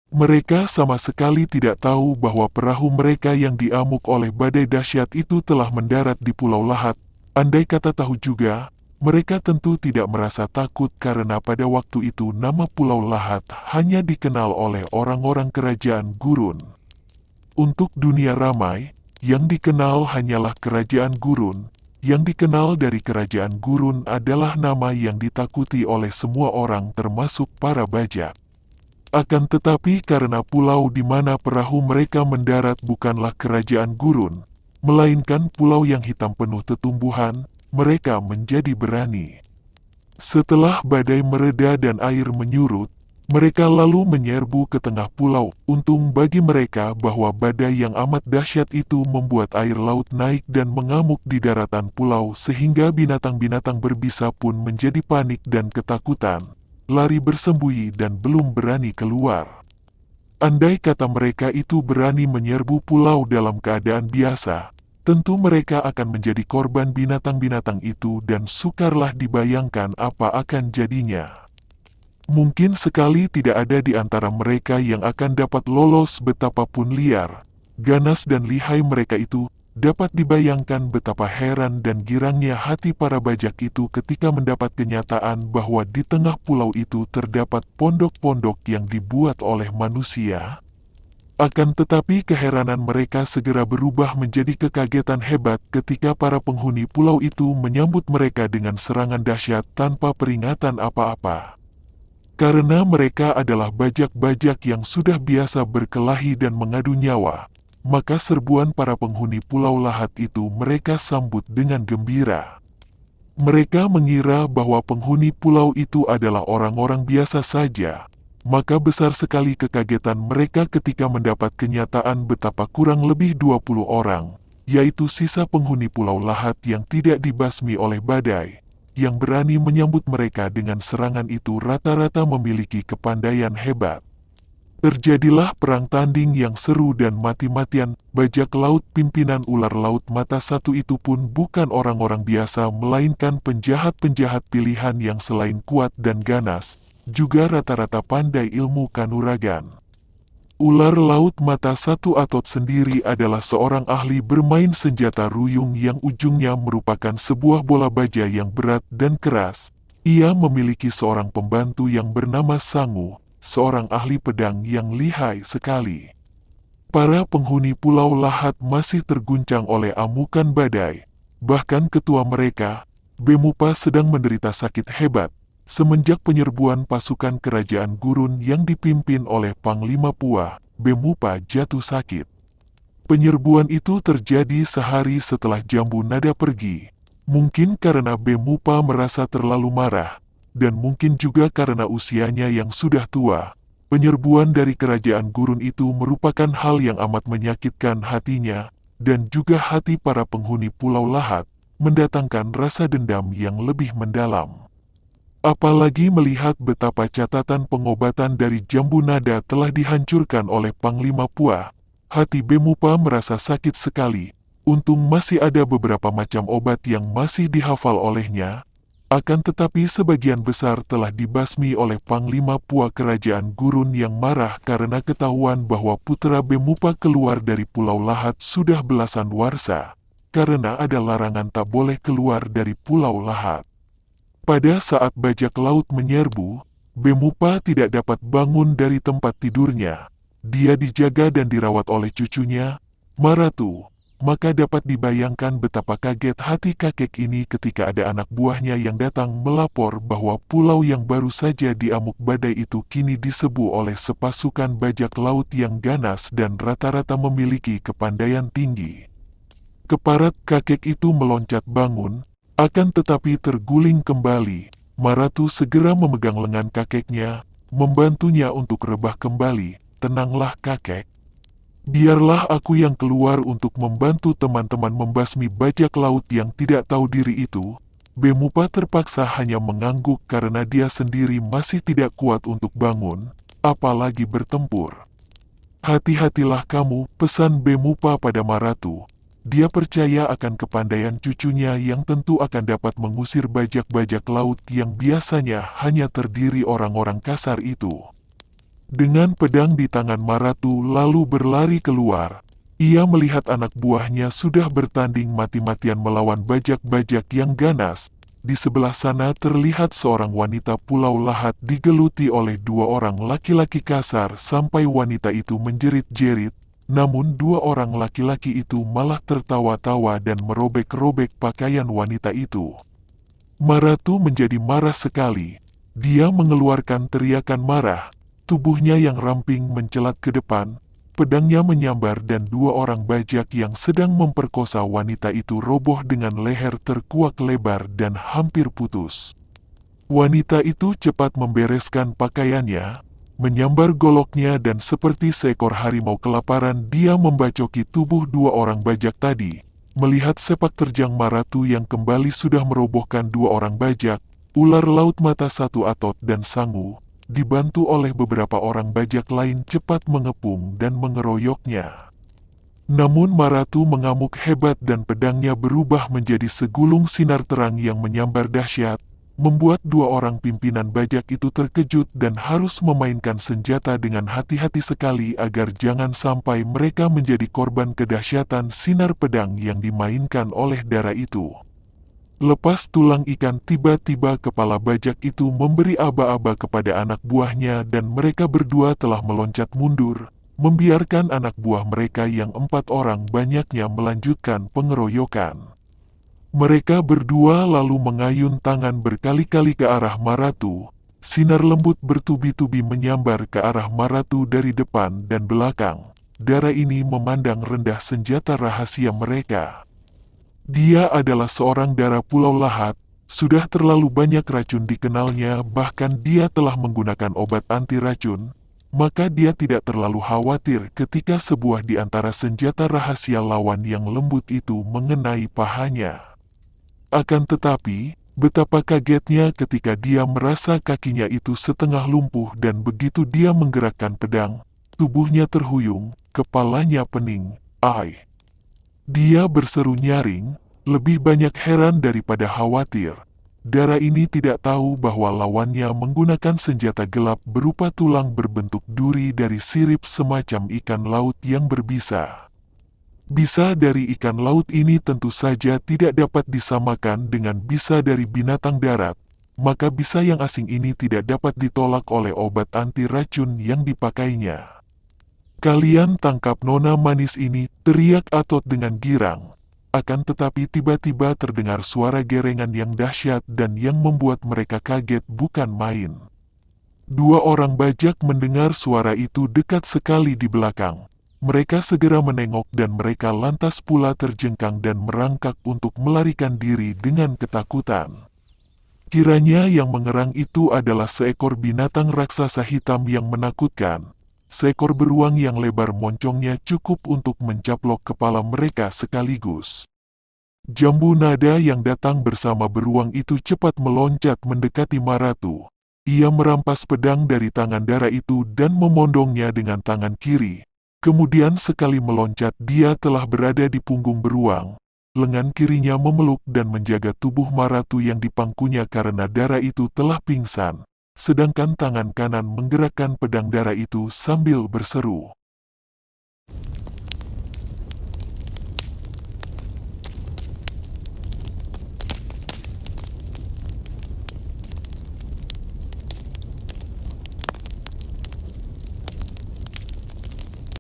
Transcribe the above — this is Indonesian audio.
Mereka sama sekali tidak tahu bahwa perahu mereka yang diamuk oleh badai dahsyat itu telah mendarat di Pulau Lahat. Andai kata tahu juga, mereka tentu tidak merasa takut karena pada waktu itu nama Pulau Lahat hanya dikenal oleh orang-orang kerajaan gurun. Untuk dunia ramai, yang dikenal hanyalah kerajaan gurun. Yang dikenal dari kerajaan gurun adalah nama yang ditakuti oleh semua orang termasuk para bajak. Akan tetapi karena pulau di mana perahu mereka mendarat bukanlah kerajaan gurun, melainkan pulau yang hitam penuh tetumbuhan, mereka menjadi berani. Setelah badai mereda dan air menyurut, mereka lalu menyerbu ke tengah pulau. Untung bagi mereka bahwa badai yang amat dahsyat itu membuat air laut naik dan mengamuk di daratan pulau sehingga binatang-binatang berbisa pun menjadi panik dan ketakutan, lari bersembunyi dan belum berani keluar. Andai kata mereka itu berani menyerbu pulau dalam keadaan biasa, tentu mereka akan menjadi korban binatang-binatang itu dan sukarlah dibayangkan apa akan jadinya. Mungkin sekali tidak ada di antara mereka yang akan dapat lolos betapapun liar, ganas dan lihai mereka itu. Dapat dibayangkan betapa heran dan girangnya hati para bajak itu ketika mendapat kenyataan bahwa di tengah pulau itu terdapat pondok-pondok yang dibuat oleh manusia. Akan tetapi keheranan mereka segera berubah menjadi kekagetan hebat ketika para penghuni pulau itu menyambut mereka dengan serangan dahsyat tanpa peringatan apa-apa. Karena mereka adalah bajak-bajak yang sudah biasa berkelahi dan mengadu nyawa, maka serbuan para penghuni Pulau Lahat itu mereka sambut dengan gembira. Mereka mengira bahwa penghuni pulau itu adalah orang-orang biasa saja, maka besar sekali kekagetan mereka ketika mendapat kenyataan betapa kurang lebih 20 orang, yaitu sisa penghuni Pulau Lahat yang tidak dibasmi oleh badai, yang berani menyambut mereka dengan serangan itu rata-rata memiliki kepandaian hebat. Terjadilah perang tanding yang seru dan mati-matian. Bajak laut pimpinan ular laut mata satu itu pun bukan orang-orang biasa melainkan penjahat-penjahat pilihan yang selain kuat dan ganas, juga rata-rata pandai ilmu kanuragan. Ular laut mata satu Atot sendiri adalah seorang ahli bermain senjata ruyung yang ujungnya merupakan sebuah bola baja yang berat dan keras. Ia memiliki seorang pembantu yang bernama Sangu, seorang ahli pedang yang lihai sekali. Para penghuni Pulau Lahat masih terguncang oleh amukan badai. Bahkan ketua mereka, Bemupa, sedang menderita sakit hebat semenjak penyerbuan pasukan kerajaan gurun yang dipimpin oleh Panglima Pua. Bemupa jatuh sakit. Penyerbuan itu terjadi sehari setelah Jambu Nada pergi. Mungkin karena Bemupa merasa terlalu marah, dan mungkin juga karena usianya yang sudah tua. Penyerbuan dari kerajaan gurun itu merupakan hal yang amat menyakitkan hatinya, dan juga hati para penghuni Pulau Lahat, mendatangkan rasa dendam yang lebih mendalam. Apalagi melihat betapa catatan pengobatan dari Jambu Nada telah dihancurkan oleh Panglima Pua, hati Bemupa merasa sakit sekali. Untung masih ada beberapa macam obat yang masih dihafal olehnya, akan tetapi sebagian besar telah dibasmi oleh Panglima Pua kerajaan gurun yang marah karena ketahuan bahwa putra Bemupa keluar dari Pulau Lahat sudah belasan warsa, karena ada larangan tak boleh keluar dari Pulau Lahat. Pada saat bajak laut menyerbu, Bemupa tidak dapat bangun dari tempat tidurnya. Dia dijaga dan dirawat oleh cucunya, Maratu. Maka dapat dibayangkan betapa kaget hati kakek ini ketika ada anak buahnya yang datang melapor bahwa pulau yang baru saja diamuk badai itu kini diserbu oleh sepasukan bajak laut yang ganas dan rata-rata memiliki kepandaian tinggi. Keparat kakek itu meloncat bangun, akan tetapi terguling kembali. Maratu segera memegang lengan kakeknya, membantunya untuk rebah kembali. Tenanglah kakek. Biarlah aku yang keluar untuk membantu teman-teman membasmi bajak laut yang tidak tahu diri itu. Bemupa terpaksa hanya mengangguk karena dia sendiri masih tidak kuat untuk bangun, apalagi bertempur. Hati-hatilah kamu, pesan Bemupa pada Maratu. Dia percaya akan kepandaian cucunya yang tentu akan dapat mengusir bajak-bajak laut yang biasanya hanya terdiri orang-orang kasar itu. Dengan pedang di tangan Maratu lalu berlari keluar. Ia melihat anak buahnya sudah bertanding mati-matian melawan bajak-bajak yang ganas. Di sebelah sana terlihat seorang wanita Pulau Lahat digeluti oleh dua orang laki-laki kasar sampai wanita itu menjerit-jerit. Namun dua orang laki-laki itu malah tertawa-tawa dan merobek-robek pakaian wanita itu. Maratu menjadi marah sekali. Dia mengeluarkan teriakan marah. Tubuhnya yang ramping mencelat ke depan. Pedangnya menyambar dan dua orang bajak yang sedang memperkosa wanita itu roboh dengan leher terkuak lebar dan hampir putus. Wanita itu cepat membereskan pakaiannya, menyambar goloknya dan seperti seekor harimau kelaparan dia membacoki tubuh dua orang bajak tadi. Melihat sepak terjang Maratu yang kembali sudah merobohkan dua orang bajak, ular laut mata satu Atot dan Sangu, dibantu oleh beberapa orang bajak lain cepat mengepung dan mengeroyoknya. Namun Maratu mengamuk hebat dan pedangnya berubah menjadi segulung sinar terang yang menyambar dahsyat, membuat dua orang pimpinan bajak itu terkejut dan harus memainkan senjata dengan hati-hati sekali agar jangan sampai mereka menjadi korban kedahsyatan sinar pedang yang dimainkan oleh dara itu. Lepas tulang ikan, tiba-tiba kepala bajak itu memberi aba-aba kepada anak buahnya dan mereka berdua telah meloncat mundur, membiarkan anak buah mereka yang 4 orang banyaknya melanjutkan pengeroyokan. Mereka berdua lalu mengayun tangan berkali-kali ke arah Maratu. Sinar lembut bertubi-tubi menyambar ke arah Maratu dari depan dan belakang. Dara ini memandang rendah senjata rahasia mereka. Dia adalah seorang dara Pulau Lahat, sudah terlalu banyak racun dikenalnya, bahkan dia telah menggunakan obat anti racun, maka dia tidak terlalu khawatir ketika sebuah di antara senjata rahasia lawan yang lembut itu mengenai pahanya. Akan tetapi, betapa kagetnya ketika dia merasa kakinya itu setengah lumpuh dan begitu dia menggerakkan pedang, tubuhnya terhuyung, kepalanya pening. Ai! Dia berseru nyaring, lebih banyak heran daripada khawatir. Dara ini tidak tahu bahwa lawannya menggunakan senjata gelap berupa tulang berbentuk duri dari sirip semacam ikan laut yang berbisa. Bisa dari ikan laut ini tentu saja tidak dapat disamakan dengan bisa dari binatang darat, maka bisa yang asing ini tidak dapat ditolak oleh obat anti racun yang dipakainya. "Kalian tangkap nona manis ini," teriak Atot dengan girang. Akan tetapi tiba-tiba terdengar suara gerengan yang dahsyat dan yang membuat mereka kaget bukan main. Dua orang bajak mendengar suara itu dekat sekali di belakang. Mereka segera menengok dan mereka lantas pula terjengkang dan merangkak untuk melarikan diri dengan ketakutan. Kiranya yang mengerang itu adalah seekor binatang raksasa hitam yang menakutkan. Seekor beruang yang lebar moncongnya cukup untuk mencaplok kepala mereka sekaligus. Jambu nada yang datang bersama beruang itu cepat meloncat mendekati Maratu. Ia merampas pedang dari tangan dara itu dan memondongnya dengan tangan kiri. Kemudian sekali meloncat dia telah berada di punggung beruang. Lengan kirinya memeluk dan menjaga tubuh Maratu yang dipangkunya karena dara itu telah pingsan. Sedangkan tangan kanan menggerakkan pedang dara itu sambil berseru.